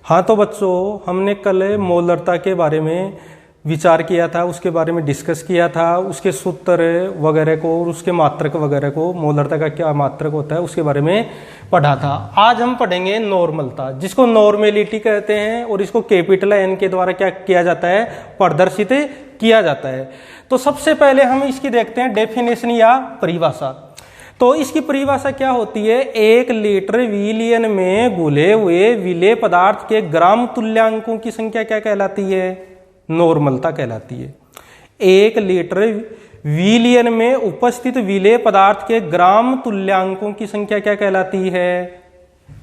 हाँ तो बच्चों, हमने कल मोलरता के बारे में विचार किया था, उसके बारे में डिस्कस किया था, उसके सूत्र वगैरह को और उसके मात्रक वगैरह को, मोलरता का क्या मात्रक होता है उसके बारे में पढ़ा था। आज हम पढ़ेंगे नॉर्मलता, जिसको नॉर्मेलिटी कहते हैं और इसको कैपिटल एन के द्वारा क्या किया जाता है, प्रदर्शित किया जाता है। तो सबसे पहले हम इसकी देखते हैं डेफिनेशन या परिभाषा। तो इसकी परिभाषा क्या होती है, 1 लीटर विलियन में घुले हुए विलेय पदार्थ के ग्राम तुल्यांकों की संख्या क्या कहलाती है, नॉर्मलता कहलाती है। 1 लीटर विलियन में उपस्थित विलेय पदार्थ के ग्राम तुल्यांकों की संख्या क्या कहलाती है,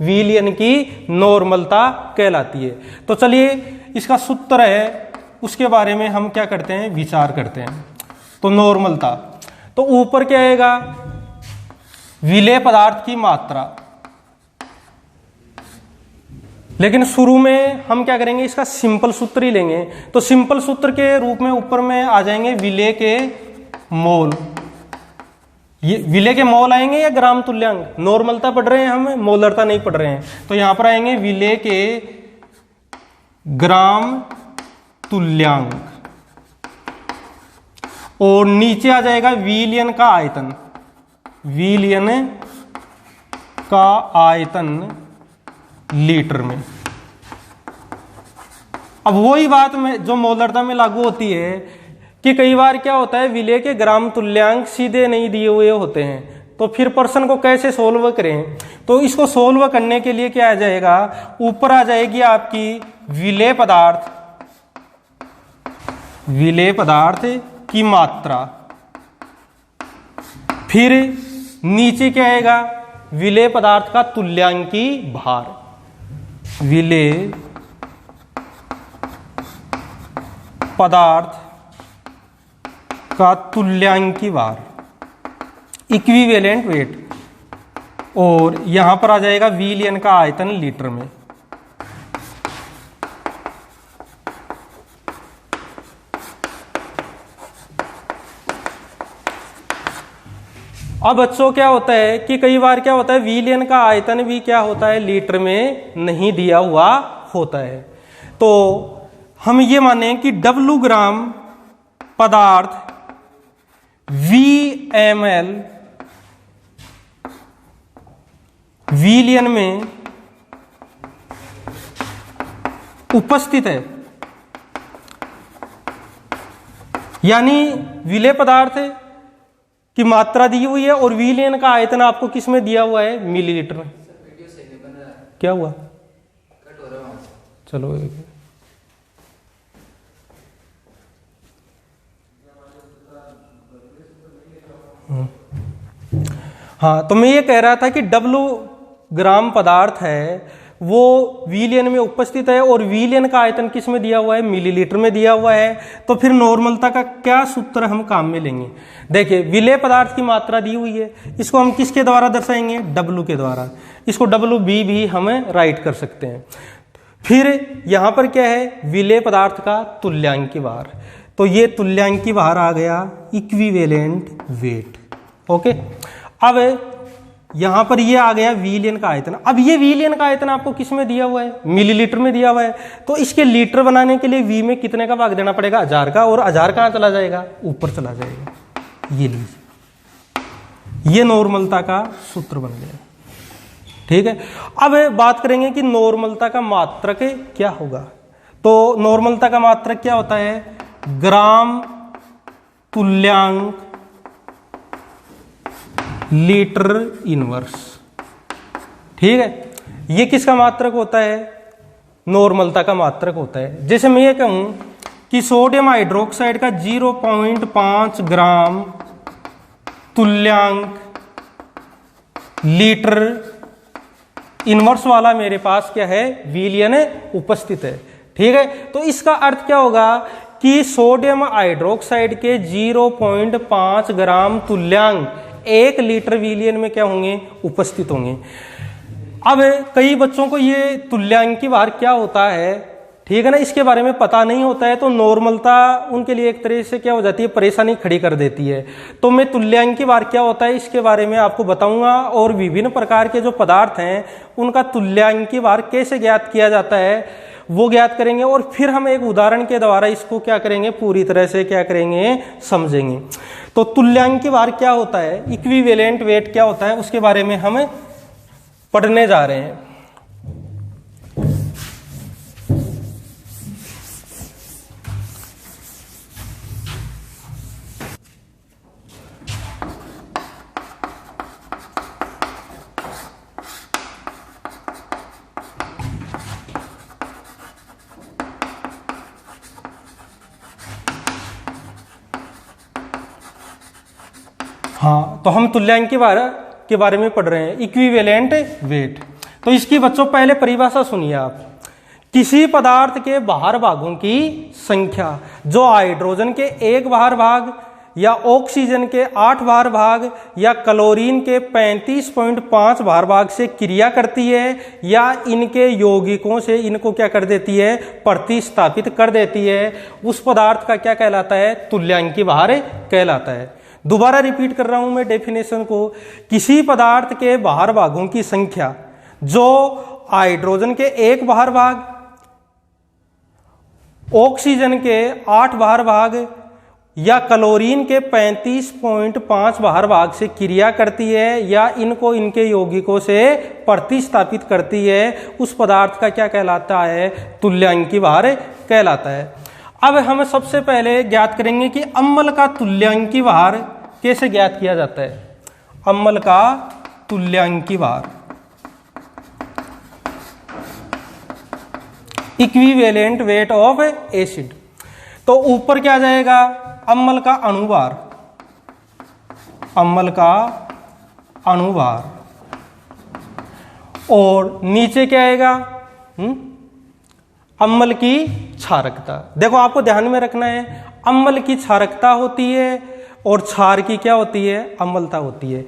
विलियन की नॉर्मलता कहलाती है। तो चलिए इसका सूत्र है, उसके बारे में हम क्या करते हैं, विचार करते हैं। तो नॉर्मलता, तो ऊपर क्या आएगा, विलेय पदार्थ की मात्रा, लेकिन शुरू में हम क्या करेंगे, इसका सिंपल सूत्र ही लेंगे। तो सिंपल सूत्र के रूप में ऊपर में आ जाएंगे विलेय के मोल। ये विलेय के मोल आएंगे या ग्राम तुल्यांक, नॉर्मलता पढ़ रहे हैं हम, मोलरता नहीं पढ़ रहे हैं। तो यहां पर आएंगे विलेय के ग्राम तुल्यांक और नीचे आ जाएगा विलियन का आयतन, विलियन का आयतन लीटर में। अब वही बात में जो मोलरता में लागू होती है कि कई बार क्या होता है, विलेय के ग्राम तुल्यांक सीधे नहीं दिए हुए होते हैं, तो फिर प्रश्न को कैसे सोल्व करें। तो इसको सोल्व करने के लिए क्या आ जाएगा, ऊपर आ जाएगी आपकी विलेय पदार्थ की मात्रा, फिर नीचे क्या आएगा, विलेय पदार्थ का तुल्यांकी भार, विलेय पदार्थ का तुल्यांकी भार, इक्विवेलेंट वेट, और यहां पर आ जाएगा विलियन का आयतन लीटर में। अब बच्चों क्या होता है कि कई बार क्या होता है, विलियन का आयतन भी क्या होता है, लीटर में नहीं दिया हुआ होता है। तो हम ये माने कि W ग्राम पदार्थ VmL विलियन में उपस्थित है, यानी विलेय पदार्थ की मात्रा दी हुई है और विलियन का आयतन आपको किस में दिया हुआ है, मिलीलीटर में। क्या हुआ, चलो हाँ, तो मैं ये कह रहा था कि W ग्राम पदार्थ है वो विलियन में उपस्थित है और विलियन का आयतन किस में दिया हुआ है, मिलीलीटर में दिया हुआ है। तो फिर नॉर्मलता का क्या सूत्र हम काम में लेंगे, देखिए विलेय पदार्थ की मात्रा दी हुई है, इसको हम किसके द्वारा दर्शाएंगे, W के द्वारा। इसको WB भी हम राइट कर सकते हैं। फिर यहां पर क्या है, विलेय पदार्थ का तुल्यांकी भार, तो ये तुल्यांकी भार आ गया इक्विवेलेंट वेट। ओके, अब यहां पर ये आ गया विलियन का आयतन। अब ये विलियन का आयतन आपको किस में दिया हुआ है, मिलीलीटर में दिया हुआ है। तो इसके लीटर बनाने के लिए V में कितने का भाग देना पड़ेगा, 1000 का, और 1000 कहां चला जाएगा, ऊपर चला जाएगा। ये लीजिए, ये नॉर्मलता का सूत्र बन गया। ठीक है, अब बात करेंगे कि नॉर्मलता का मात्रक क्या होगा। तो नॉर्मलता का मात्रक क्या होता है, ग्राम तुल्यांक लीटर इनवर्स। ठीक है, ये किसका मात्रक होता है, नॉर्मलता का मात्रक होता है। जैसे मैं ये कहूं कि सोडियम हाइड्रोक्साइड का 0.5 ग्राम तुल्यांक लीटर इनवर्स वाला मेरे पास क्या है, विलियन उपस्थित है। ठीक है, तो इसका अर्थ क्या होगा कि सोडियम हाइड्रोक्साइड के 0.5 ग्राम तुल्यांक 1 लीटर विलियन में क्या होंगे, उपस्थित होंगे। अब कई बच्चों को ये तुल्यांकी भार क्या होता है, ठीक है ना, इसके बारे में पता नहीं होता है तो नॉर्मलता उनके लिए एक तरह से क्या हो जाती है, परेशानी खड़ी कर देती है। तो मैं तुल्यांकी भार क्या होता है इसके बारे में आपको बताऊंगा, और विभिन्न प्रकार के जो पदार्थ हैं उनका तुल्यांकी भार कैसे ज्ञात किया जाता है वो ज्ञात करेंगे, और फिर हम एक उदाहरण के द्वारा इसको क्या करेंगे, पूरी तरह से क्या करेंगे, समझेंगे। तो तुल्यांकी भार क्या होता है, इक्विवेलेंट वेट क्या होता है, उसके बारे में हम पढ़ने जा रहे हैं। हाँ, तो हम तुल्यांकी भार के बारे में पढ़ रहे हैं, इक्विवेलेंट वेट। तो इसकी बच्चों पहले परिभाषा सुनिए आप। किसी पदार्थ के बाहर भागों की संख्या जो हाइड्रोजन के 1 बाहर भाग या ऑक्सीजन के 8 बाहर भाग या क्लोरीन के 35.5 बाहर भाग से क्रिया करती है या इनके यौगिकों से इनको क्या कर देती है, प्रतिस्थापित कर देती है, उस पदार्थ का क्या कहलाता है, तुल्यांकी भार कहलाता है। दोबारा रिपीट कर रहा हूं मैं डेफिनेशन को। किसी पदार्थ के बाहर भागों की संख्या जो हाइड्रोजन के 1 बाहर भाग, ऑक्सीजन के 8 बाहर भाग या क्लोरीन के 35.5 बाहर भाग से क्रिया करती है या इनको इनके यौगिकों से प्रतिस्थापित करती है, उस पदार्थ का क्या कहलाता है, तुल्यांकी भार कहलाता है। अब हम सबसे पहले ज्ञात करेंगे कि अम्ल का तुल्यांकी भार कैसे ज्ञात किया जाता है। अम्ल का तुल्यांकी भार, इक्विवेलेंट वेट ऑफ एसिड। तो ऊपर क्या जाएगा, अम्ल का अणुभार, अम्ल का अणुभार, और नीचे क्या आएगा, अम्ल की क्षारकता। देखो आपको ध्यान में रखना है, अम्ल की क्षारकता होती है और क्षार की क्या होती है, अम्लता होती है।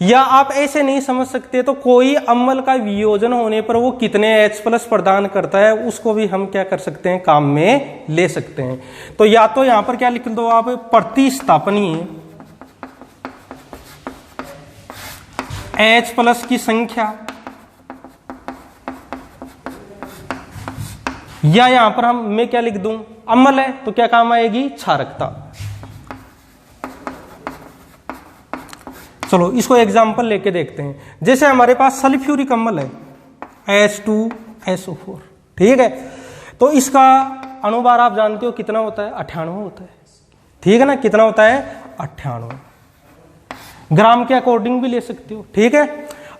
या आप ऐसे नहीं समझ सकते तो कोई अम्ल का वियोजन होने पर वो कितने H+ प्रदान करता है उसको भी हम क्या कर सकते हैं, काम में ले सकते हैं। तो या तो यहां पर क्या लिख दो आप, प्रतिस्थापनीय H+ की संख्या, या यहां पर मैं क्या लिख दूं, अम्ल है तो क्या काम आएगी, क्षारकता। चलो इसको एग्जाम्पल लेके देखते हैं। जैसे हमारे पास सल्फ्यूरिक अम्ल है H2SO4, ठीक है, तो इसका अणुभार आप जानते हो कितना होता है, 98 होता है, ठीक है ना, कितना होता है, 98 ग्राम के अकॉर्डिंग भी ले सकते हो, ठीक है।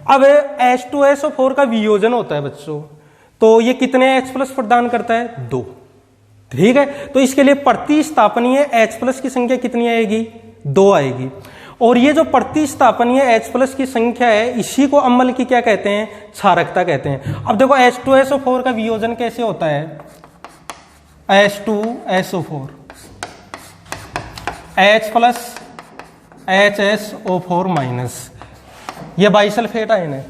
अब H2SO4 का वियोजन होता है बच्चों, तो ये कितने H+ प्रदान करता है, 2, ठीक है। तो इसके लिए प्रतिस्थापनीय H+ की संख्या कितनी आएगी, 2 आएगी। और ये जो प्रतिस्थापनीय H+ की संख्या है इसी को अम्ल की क्या कहते हैं, क्षारकता कहते हैं। अब देखो H2SO4 का वियोजन कैसे होता है, H2SO4 H+ HSO4 माइनस, ये बाइसल्फेट आयन है,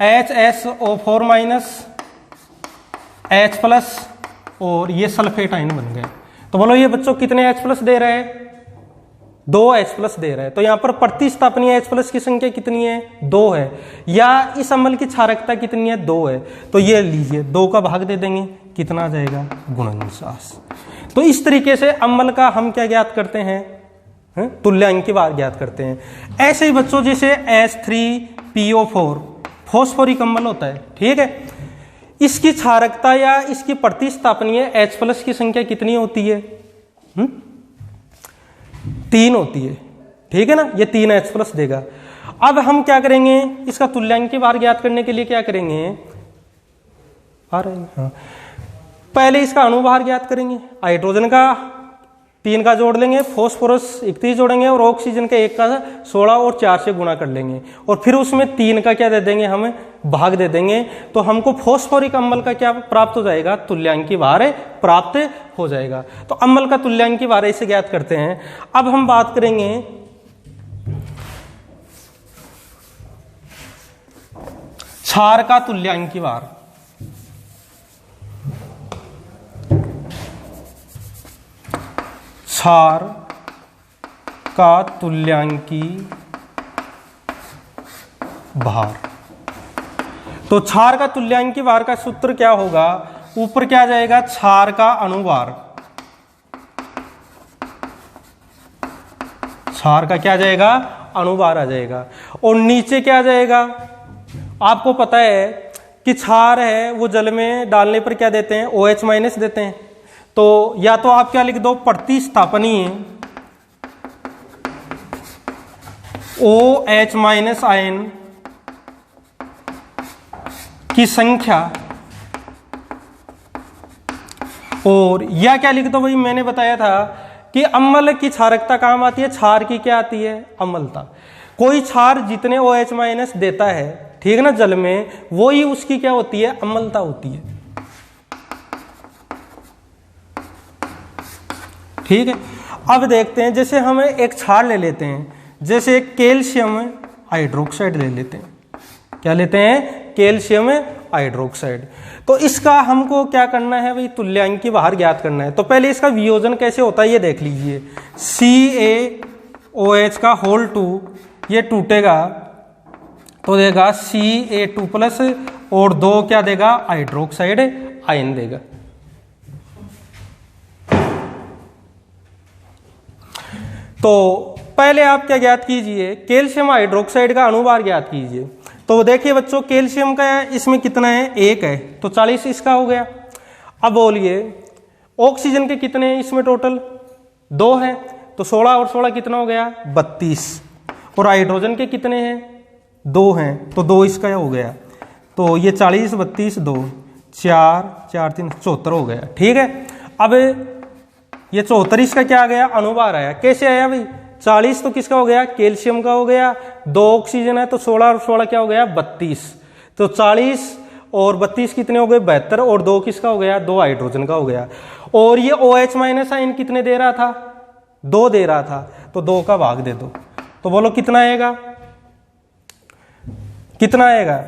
HSO4 माइनस H+ और ये सल्फेट आयन बन गए। तो बोलो ये बच्चों कितने H+ दे रहे हैं, 2 H+ दे रहा है। तो यहां पर प्रतिस्थापनीय H+ की संख्या कितनी है, 2 है, या इस अम्ल की क्षारकता कितनी है, 2 है। तो ये लीजिए 2 का भाग दे देंगे, कितना आ जाएगा, 49। तो इस तरीके से अम्ल का हम क्या ज्ञात करते हैं, तुल्यांकी भार ज्ञात करते हैं। ऐसे ही बच्चों जैसे H3PO4 फॉस्फोरिक अम्ल होता है, ठीक है, इसकी क्षारकता या इसकी प्रतिस्थापनीय H+ की संख्या कितनी होती है, 3 होती है, ठीक है ना, ये 3 H+ देगा। अब हम क्या करेंगे, इसका तुल्यांकी भार ज्ञात करने के लिए क्या करेंगे, पहले इसका अणुभार ज्ञात करेंगे। हाइड्रोजन का 3 का जोड़ लेंगे, फॉस्फोरस 31 जोड़ेंगे और ऑक्सीजन का 1 का 16 और 4 से गुणा कर लेंगे, और फिर उसमें 3 का क्या दे देंगे, हमें भाग दे देंगे। तो हमको फॉस्फोरिक अम्ल का क्या प्राप्त हो जाएगा, तुल्यांकी भार प्राप्त हो जाएगा। तो अम्ल का तुल्यांकी भार इसे ज्ञात करते हैं। अब हम बात करेंगे क्षार का तुल्यांकी भार। क्षार का तुल्यांकी भार। तो क्षार का तुल्यांकी भार का सूत्र क्या होगा, ऊपर क्या आ जाएगा, क्षार का अणुभार, क्षार का क्या आ जाएगा, अणुभार आ जाएगा, और नीचे क्या आ जाएगा, आपको पता है कि क्षार है वो जल में डालने पर क्या देते हैं, OH माइनस देते हैं। तो या तो आप क्या लिख दो, प्रतिस्थापनीय OH माइनस आयन की संख्या, और या क्या लिख दो भाई, मैंने बताया था कि अम्ल की क्षारकता काम आती है, क्षार की क्या आती है, अम्लता। कोई क्षार जितने OH माइनस देता है, ठीक है ना, जल में, वो ही उसकी क्या होती है, अम्लता होती है। ठीक है, अब देखते हैं, जैसे हम एक क्षार ले लेते हैं, जैसे कैल्शियम हाइड्रोक्साइड ले लेते हैं। क्या लेते हैं, कैल्शियम हाइड्रोक्साइड। तो इसका हमको क्या करना है भाई, तुल्यांकी भार ज्ञात करना है। तो पहले इसका वियोजन कैसे होता है ये देख लीजिए। CaOH का होल 2 ये टूटेगा तो देगा Ca2 प्लस, और 2 क्या देगा, हाइड्रोक्साइड आयन देगा। तो पहले आप क्या ज्ञात कीजिए, कैल्शियम हाइड्रोक्साइड का अणुभार ज्ञात कीजिए। तो देखिए बच्चों, कैल्शियम का इसमें कितना है, 1 है, तो 40 इसका हो गया। अब बोलिए ऑक्सीजन के कितने हैं इसमें, टोटल 2 है, तो 16 और 16 कितना हो गया, 32। और हाइड्रोजन के कितने हैं, 2 हैं, तो 2 इसका हो गया। तो ये 40 32 2 4 4 3 74 हो गया। ठीक है, अब ये 74 इसका क्या आ गया, अणुभार आया। कैसे आया भाई, 40 तो किसका हो गया, कैल्शियम का हो गया, 2 ऑक्सीजन है, तो 16 और 16 क्या हो गया, 32। तो 40 और 32 कितने हो गए, 72, और 2 किसका हो गया, 2 हाइड्रोजन का हो गया। और ये OH माइनस आयन कितने दे रहा था, 2 दे रहा था, तो 2 का भाग दे दो, तो बोलो कितना आएगा, कितना आएगा,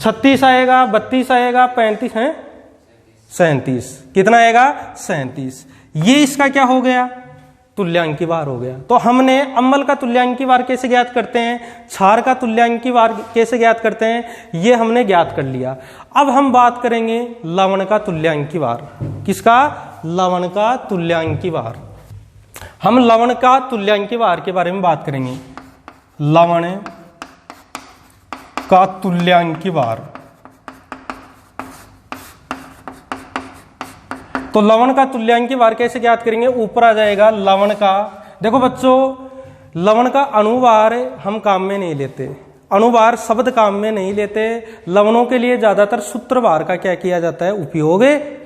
36 आएगा, 32 आएगा, 35 है, 37। कितना आएगा, 37। ये इसका क्या हो गया, तुल्यांकी भार हो गया। तो हमने अम्ल का तुल्यांकी भार कैसे ज्ञात करते हैं, क्षार का तुल्यांकी भार कैसे ज्ञात करते हैं, ये हमने ज्ञात कर लिया। अब हम बात करेंगे लवण का तुल्यांकी भार। किसका, लवण का तुल्यांकी भार। हम लवण का तुल्यांकी भार के बारे में बात करेंगे। लवण का तुल्यांकी भार, तो लवण का तुल्यांकी भार कैसे ज्ञात करेंगे, ऊपर आ जाएगा लवण का। देखो बच्चों, लवण का अणुभार हम काम में नहीं लेते, अणुभार शब्द काम में नहीं लेते। लवणों के लिए ज्यादातर सूत्रभार का क्या किया जाता है, उपयोग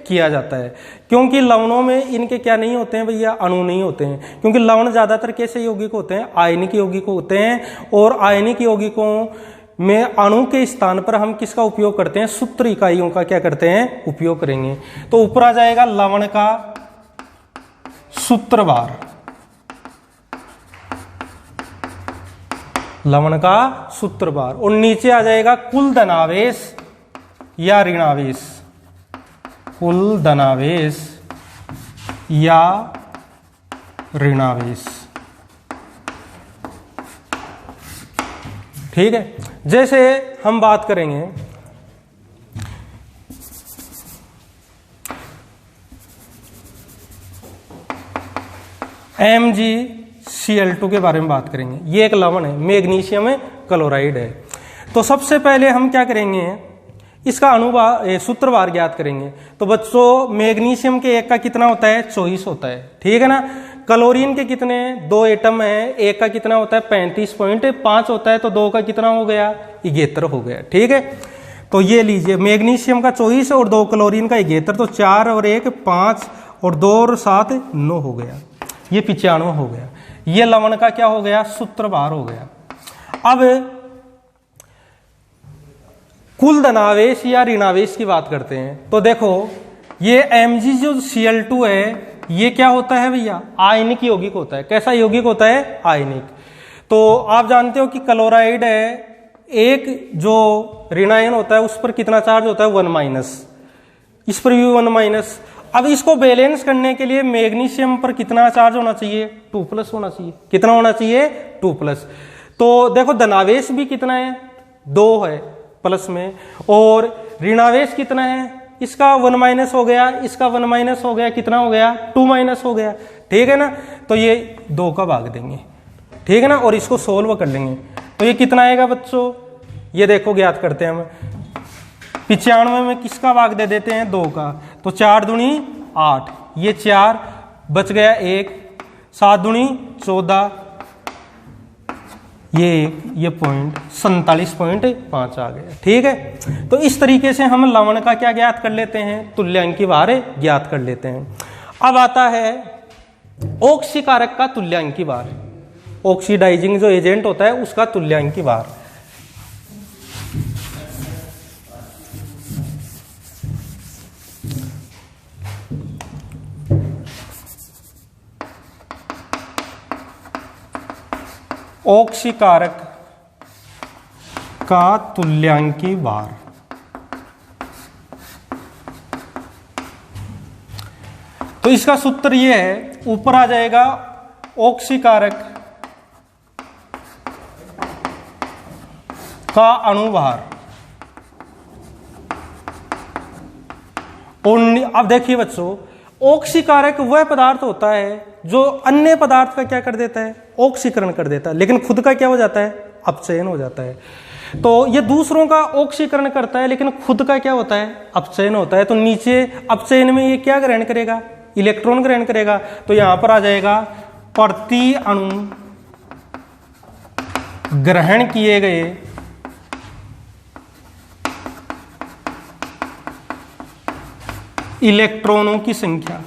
किया जाता है, क्योंकि लवणों में इनके क्या नहीं होते हैं भैया, अणु नहीं होते हैं। क्योंकि लवण ज्यादातर कैसे यौगिक होते हैं, आयनिक यौगिक होते हैं, और आयनिक यौगिकों में अणु के स्थान पर हम किसका उपयोग करते हैं, सूत्र इकाइयों का क्या करते हैं, उपयोग करेंगे। तो ऊपर आ जाएगा लवण का सूत्रभार, लवण का सूत्रभार, और नीचे आ जाएगा कुल धनावेश या ऋणावेश, कुल धनावेश या ऋणावेश। ठीक है, जैसे हम बात करेंगे MgCl2 के बारे में बात करेंगे। ये एक लवण है, मैग्नीशियम क्लोराइड है। तो सबसे पहले हम क्या करेंगे, इसका अणुभार सूत्रभार ज्ञात करेंगे। तो बच्चों, मैग्नीशियम के एक का कितना होता है, 24 होता है, ठीक है ना। क्लोरीन के कितने, 2 एटम है, एक का कितना होता है, 35.5 होता है, तो 2 का कितना हो गया, 71 हो गया। ठीक है, तो ये लीजिए, मैग्नीशियम का 24 और 2 क्लोरीन का 71, तो 4 और 1 5 और 2 और 7 9 हो गया, ये 95 हो गया। ये लवण का क्या हो गया, सूत्रभार हो गया। अब कुल धनावेश या ऋणावेश की बात करते हैं। तो देखो, ये MgCl2 है, ये क्या होता है भैया, आयनिक यौगिक होता है। कैसा यौगिक होता है, आयनिक। तो आप जानते हो कि क्लोराइड है, एक जो ऋणायन होता है उस पर कितना चार्ज होता है, 1 माइनस, इस पर भी 1 माइनस। अब इसको बैलेंस करने के लिए मैग्नीशियम पर कितना चार्ज होना चाहिए, 2+ होना चाहिए। कितना होना चाहिए, 2+। तो देखो धनावेश भी कितना है, 2 है प्लस में, और ऋणावेश कितना है, इसका 1- हो गया, इसका 1- हो गया, कितना हो गया, 2- हो गया। ठीक है ना, तो ये 2 का भाग देंगे, ठीक है ना, और इसको सोल्व कर लेंगे। तो ये कितना आएगा बच्चों, ये देखो ज्ञात करते हैं हम। 95 में किसका भाग दे देते हैं, 2 का, तो 4 दूनी 8, ये 4 बच गया 1, 7 दूनी 14, ये पॉइंट 47.5 आ गया। ठीक है, तो इस तरीके से हम लवण का क्या ज्ञात कर लेते हैं, तुल्यांकी भार ज्ञात कर लेते हैं। अब आता है ऑक्सीकारक का तुल्यांकी भार, ऑक्सीडाइजिंग जो एजेंट होता है उसका तुल्यांकी भार। ऑक्सीकारक का तुल्यांकी भार, तो इसका सूत्र ये है, ऊपर आ जाएगा ऑक्सीकारक का अणुभार। और अब देखिए बच्चों, ऑक्सीकारक वह पदार्थ होता है जो अन्य पदार्थ का क्या कर देता है, ऑक्सीकरण कर देता है, लेकिन खुद का क्या हो जाता है, अपचयन हो जाता है। तो ये दूसरों का ऑक्सीकरण करता है लेकिन खुद का क्या होता है, अपचयन होता है। तो नीचे अपचयन में ये क्या ग्रहण करेगा, इलेक्ट्रॉन ग्रहण करेगा। तो यहां पर आ जाएगा प्रति अणु ग्रहण किए गए इलेक्ट्रॉनों की संख्या।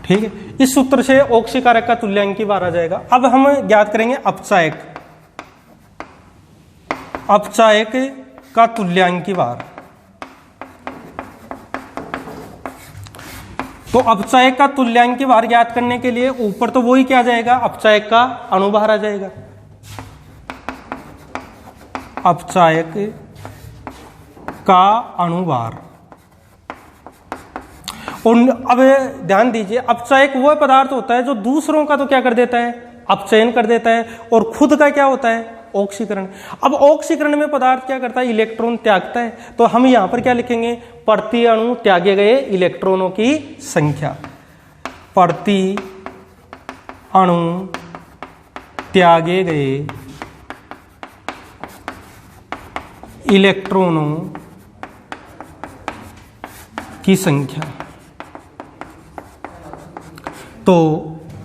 ठीक है, इस सूत्र से ऑक्सीकारक का तुल्यांकी भार आ जाएगा। अब हम ज्ञात करेंगे अपचायक, अपचायक का तुल्यांकी भार। तो अपचायक का तुल्यांकी भार ज्ञात करने के लिए ऊपर तो वही क्या आ जाएगा, अपचायक का अणुभार आ जाएगा। अपचायक का अणुभार। और अब ध्यान दीजिए, अपचायक वह पदार्थ होता है जो दूसरों का तो क्या कर देता है, अपचयन कर देता है, और खुद का क्या होता है, ऑक्सीकरण। अब ऑक्सीकरण में पदार्थ क्या करता है, इलेक्ट्रॉन त्यागता है। तो हम यहां पर क्या लिखेंगे, प्रति अणु त्यागे गए इलेक्ट्रॉनों की संख्या। प्रति अणु त्यागे गए इलेक्ट्रॉनों की संख्या। तो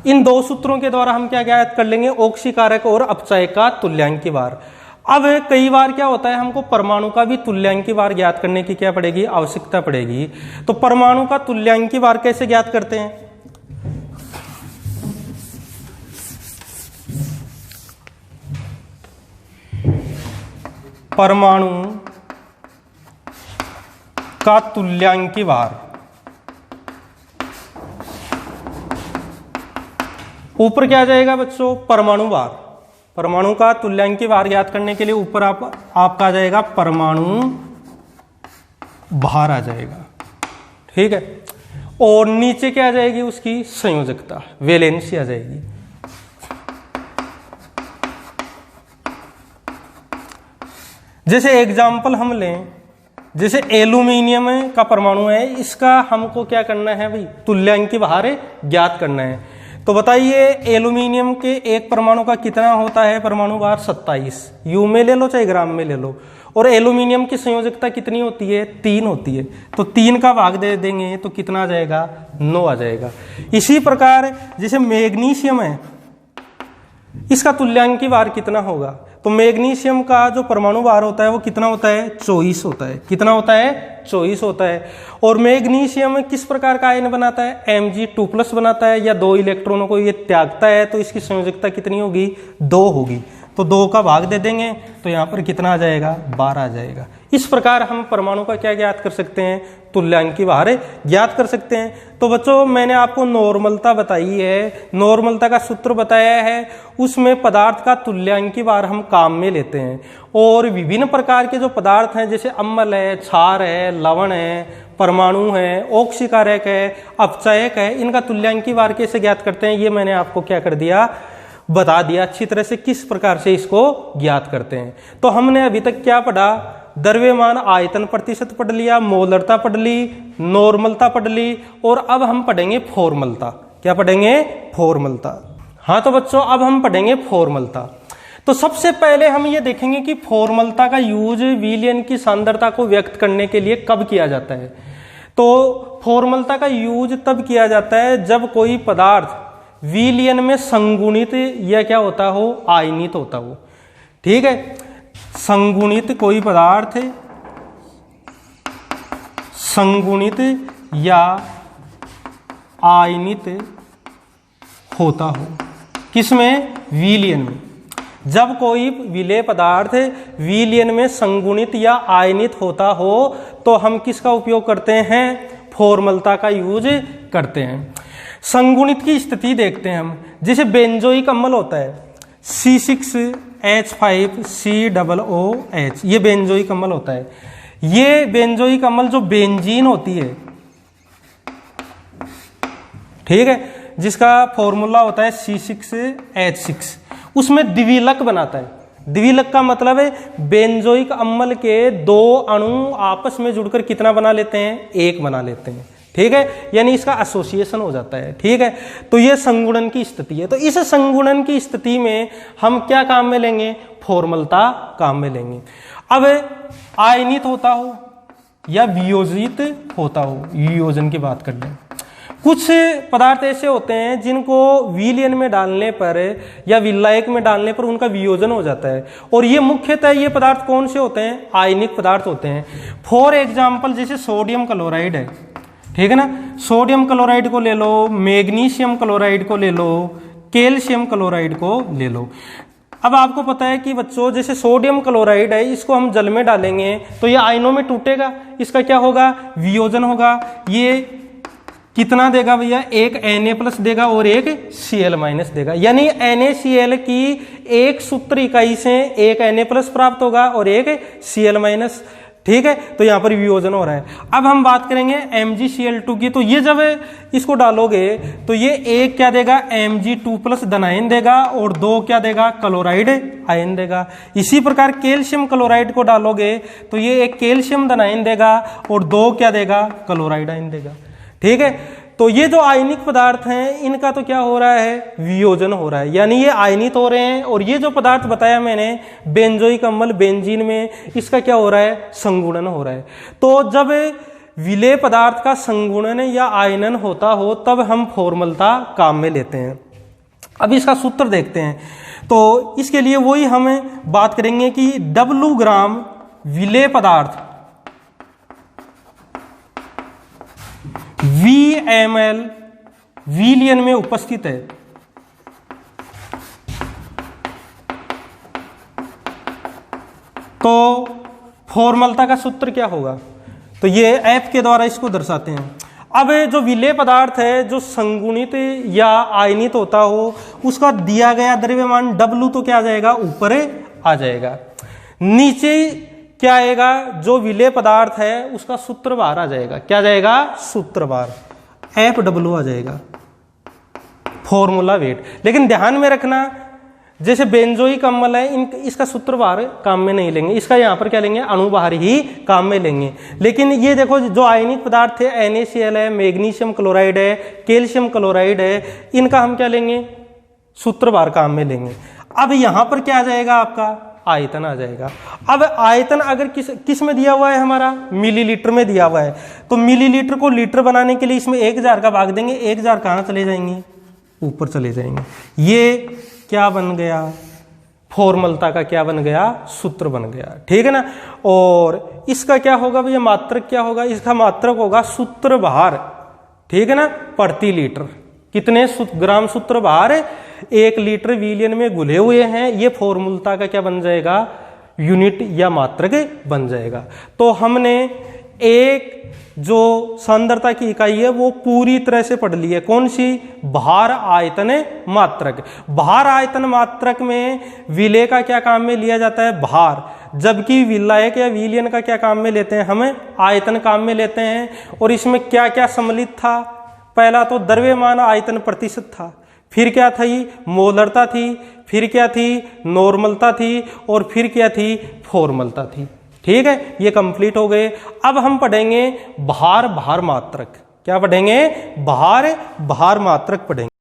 इन दो सूत्रों के द्वारा हम क्या ज्ञात कर लेंगे, ऑक्सीकारक और अपचायक का तुल्यांकी भार। अब कई बार क्या होता है, हमको परमाणु का भी तुल्यांकी भार ज्ञात करने की क्या पड़ेगी, आवश्यकता पड़ेगी। तो परमाणु का तुल्यांकी भार कैसे ज्ञात करते हैं, परमाणु का तुल्यांकी भार ऊपर क्या आ जाएगा बच्चों, परमाणु भार। परमाणु का तुल्यांकी भार ज्ञात करने के लिए ऊपर आपका आ जाएगा परमाणु भार आ जाएगा। ठीक है, और नीचे क्या आ जाएगी, उसकी संयोजकता, वैलेंसी आ जाएगी। जैसे एग्जाम्पल हम लें, जैसे एल्यूमिनियम का परमाणु है, इसका हमको क्या करना है भाई, तुल्यांकी भार ज्ञात करना है। तो बताइए एल्यूमिनियम के एक परमाणु का कितना होता है परमाणु भार, 27। यू में ले लो चाहे ग्राम में ले लो। और एल्यूमिनियम की संयोजकता कितनी होती है, 3 होती है। तो 3 का भाग दे देंगे तो कितना आ जाएगा, 9 आ जाएगा। इसी प्रकार जैसे मैग्नीशियम है, इसका तुल्यांकी भार कितना होगा, तो मैग्नीशियम का जो परमाणु भार होता है वो कितना होता है, 24 होता है। कितना होता है, 24 होता है। और मैग्नीशियम किस प्रकार का आयन बनाता है, Mg2+ बनाता है, या 2 इलेक्ट्रॉनों को ये त्यागता है। तो इसकी संयोजकता कितनी होगी, 2 होगी। तो 2 का भाग दे देंगे तो यहाँ पर कितना आ जाएगा, 12 आ जाएगा। इस प्रकार हम परमाणु का क्या ज्ञात कर सकते हैं, तुल्यांकी भार ज्ञात कर सकते हैं। तो बच्चों मैंने आपको नॉर्मलता बताई है, नॉर्मलता का सूत्र बताया है, उसमें पदार्थ का तुल्यांकी भार हम काम में लेते हैं। और विभिन्न प्रकार के जो पदार्थ हैं जैसे अम्ल है, क्षार है, लवण है, परमाणु है, ऑक्सीकारक है, अपचायक है, इनका तुल्यांकी भार कैसे ज्ञात करते हैं ये मैंने आपको क्या कर दिया, बता दिया अच्छी तरह से किस प्रकार से इसको ज्ञात करते हैं। तो हमने अभी तक क्या पढ़ा, द्रव्यमान आयतन प्रतिशत पढ़ लिया, मोलरता पढ़ ली, नॉर्मलता पढ़ ली, और अब हम पढ़ेंगे फॉर्मलता। क्या पढ़ेंगे, फॉर्मलता। हाँ तो बच्चों अब हम पढ़ेंगे फॉर्मलता। तो सबसे पहले हम ये देखेंगे कि फॉर्मलता का यूज विलयन की सांद्रता को व्यक्त करने के लिए कब किया जाता है। तो फॉर्मलता का यूज तब किया जाता है जब कोई पदार्थ विलयन में संगुणित या क्या होता हो, आयनित होता हो। ठीक है, संगुणित कोई पदार्थ संगुणित या आयनित होता हो, किसमें, विलयन में। जब कोई विलेय पदार्थ विलयन में संगुणित या आयनित होता हो तो हम किसका उपयोग करते हैं, फॉर्मलता का यूज करते हैं। संगुणित की स्थिति देखते हैं हम, जैसे बेंजोइक अम्ल होता है C6H5COOH, ये बेंजोइक अम्ल होता है। ये बेंजोइक अम्ल जो बेंजीन होती है, ठीक है, जिसका फॉर्मूला होता है C6H6, उसमें द्विलक बनाता है। द्विलक का मतलब है बेंजोइक अम्ल के 2 अणु आपस में जुड़कर कितना बना लेते हैं, 1 बना लेते हैं। ठीक है, यानी इसका एसोसिएशन हो जाता है। ठीक है, तो ये संगुणन की स्थिति है। तो इस संगुणन की स्थिति में हम क्या काम में लेंगे, फॉर्मलता काम में लेंगे। अब आयनित होता हो या वियोजित होता हो, वियोजन की बात कर लें। कुछ पदार्थ ऐसे होते हैं जिनको विलयन में डालने पर या विलायक में डालने पर उनका वियोजन हो जाता है, और ये मुख्यतः ये पदार्थ कौन से होते हैं, आयनिक पदार्थ होते हैं। फॉर एग्जाम्पल जैसे सोडियम क्लोराइड है, ठीक है ना, सोडियम क्लोराइड को ले लो, मैग्नीशियम क्लोराइड को ले लो, कैल्शियम क्लोराइड को ले लो। अब आपको पता है कि बच्चों जैसे सोडियम क्लोराइड है, इसको हम जल में डालेंगे तो ये आयनों में टूटेगा, इसका क्या होगा, वियोजन होगा। ये कितना देगा भैया, एक Na+ देगा और एक Cl- देगा, यानी NaCl की एक सूत्र इकाई से एक Na+ प्राप्त होगा और एक Cl-। ठीक है, तो यहाँ पर वियोजन हो रहा है। अब हम बात करेंगे MgCl2 की, तो ये जब इसको डालोगे तो ये एक क्या देगा, Mg2+ धनायन देगा और 2 क्या देगा, क्लोराइड आयन देगा। इसी प्रकार कैल्शियम क्लोराइड को डालोगे तो ये एक कैल्शियम धनायन देगा और 2 क्या देगा, क्लोराइड आयन देगा। ठीक है, तो ये जो आयनिक पदार्थ हैं इनका तो क्या हो रहा है, वियोजन हो रहा है, यानी ये आयनित हो रहे हैं। और ये जो पदार्थ बताया मैंने बेंजोइक अम्ल बेंजीन में, इसका क्या हो रहा है, संगुणन हो रहा है। तो जब विलेय पदार्थ का संगुणन या आयनन होता हो तब हम फॉर्मलता काम में लेते हैं। अब इसका सूत्र देखते हैं, तो इसके लिए वही हम बात करेंगे कि W ग्राम विलेय पदार्थ VmL विलयन में उपस्थित है तो फॉर्मलता का सूत्र क्या होगा, तो ये F के द्वारा इसको दर्शाते हैं। अब जो विलेय पदार्थ है जो संगुणित या आयनित होता हो, उसका दिया गया द्रव्यमान W तो क्या आ जाएगा, ऊपर आ जाएगा। नीचे क्या आएगा, जो विलेय पदार्थ है उसका सूत्र भार आ जाएगा। क्या जाएगा, सूत्र भार FW आ जाएगा, फॉर्मूला वेट। लेकिन ध्यान में रखना, जैसे बेंजोइक अम्ल है, इसका सूत्र भार काम में नहीं लेंगे, इसका यहाँ पर क्या लेंगे, अणुभार ही काम में लेंगे। लेकिन ये देखो जो आयनिक पदार्थ है, NaCl है, मैग्नीशियम क्लोराइड है, कैल्शियम क्लोराइड है, इनका हम क्या लेंगे, सूत्र भार काम में लेंगे। अब यहाँ पर क्या आ जाएगा, आपका आयतन आ जाएगा। अब आयतन अगर किस में दिया हुआ है, हमारा मिलीलीटर में दिया हुआ है, तो मिलीलीटर को लीटर बनाने के लिए इसमें 1000 का भाग देंगे। 1000 कहाँ चले जाएंगे, ऊपर चले जाएंगे। ये क्या बन गया, फॉर्मलता का क्या बन गया, सूत्र बन गया। ठीक है ना। और इसका क्या होगा भैया, मात्रक क्या होगा, इसका मात्रक होगा सूत्र भार, ठीक है ना, प्रति लीटर। कितने ग्राम सूत्र भार 1 लीटर विलियन में घुले हुए हैं, ये फॉर्मूलता का क्या बन जाएगा, यूनिट या मात्रक बन जाएगा। तो हमने एक जो सांद्रता की इकाई है वो पूरी तरह से पढ़ ली है, कौन सी, भार आयतन मात्रक। भार आयतन मात्रक में विलेय का क्या काम में लिया जाता है, भार, जबकि विलायक या विलियन का क्या काम में लेते हैं, हमें आयतन काम में लेते हैं। और इसमें क्या क्या सम्मिलित था, पहला तो द्रव्यमान आयतन प्रतिशत था, फिर क्या थी, मोलरता थी, फिर क्या थी, नॉर्मलता थी, और फिर क्या थी, फॉर्मलता थी। ठीक है, ये कंप्लीट हो गए। अब हम पढ़ेंगे भार भार मात्रक। क्या पढ़ेंगे, भार भार मात्रक पढ़ेंगे।